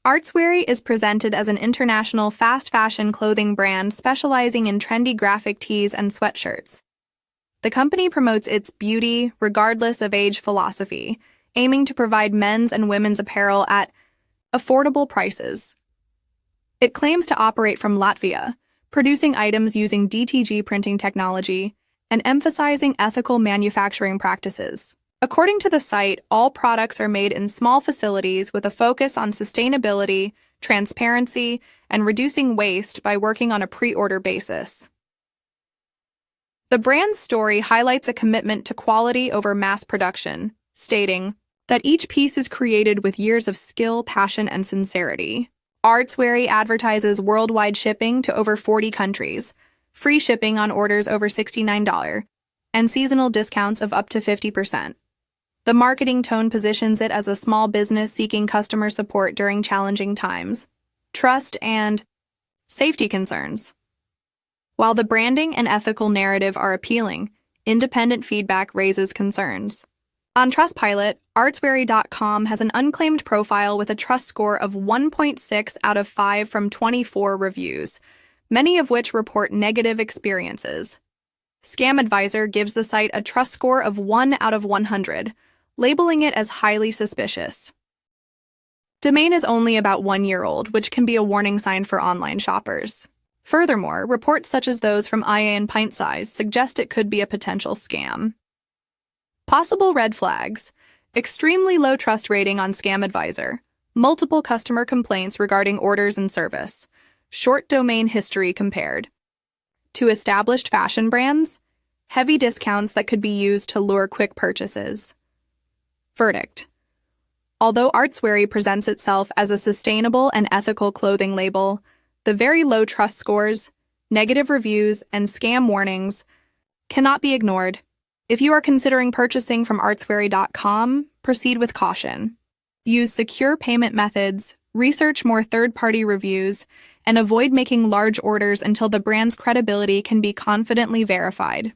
Artsweary is presented as an international fast fashion clothing brand specializing in trendy graphic tees and sweatshirts. The company promotes its beauty, regardless of age philosophy, aiming to provide men's and women's apparel at affordable prices. It claims to operate from Latvia, producing items using DTG printing technology and emphasizing ethical manufacturing practices. According to the site, all products are made in small facilities with a focus on sustainability, transparency, and reducing waste by working on a pre-order basis. The brand's story highlights a commitment to quality over mass production, stating that each piece is created with years of skill, passion, and sincerity. Artsweary advertises worldwide shipping to over 40 countries, free shipping on orders over $69, and seasonal discounts of up to 50%. The marketing tone positions it as a small business seeking customer support during challenging times, trust, and safety concerns. While the branding and ethical narrative are appealing, independent feedback raises concerns. On Trustpilot, Artsweary.com has an unclaimed profile with a trust score of 1.6 out of 5 from 24 reviews, many of which report negative experiences. Scam Advisor gives the site a trust score of 1 out of 100, labeling it as highly suspicious. Domain is only about 1 year old, which can be a warning sign for online shoppers. Furthermore, reports such as those from IA and Pint Size suggest it could be a potential scam. Possible red flags: extremely low trust rating on Scam Advisor, multiple customer complaints regarding orders and service, short domain history compared to established fashion brands, heavy discounts that could be used to lure quick purchases. Verdict: although Artsweary presents itself as a sustainable and ethical clothing label, the very low trust scores, negative reviews, and scam warnings cannot be ignored. If you are considering purchasing from Artsweary.com, proceed with caution. Use secure payment methods, research more third-party reviews, and avoid making large orders until the brand's credibility can be confidently verified.